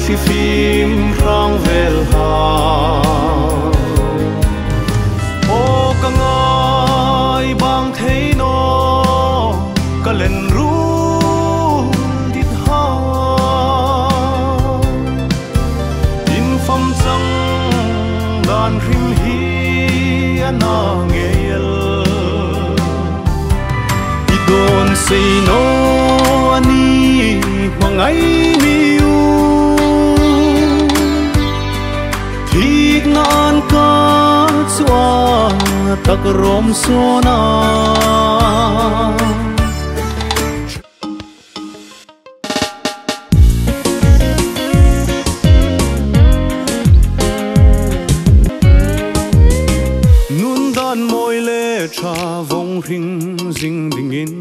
si phim rang vel ha o ka ngai bang thei no ka len ru dit ha in pham chang dan rim hi ana ngel i don sei no ani mangai mi u thik nan ka chua tak rom sona nun dan moi le cha vong ring ding ding in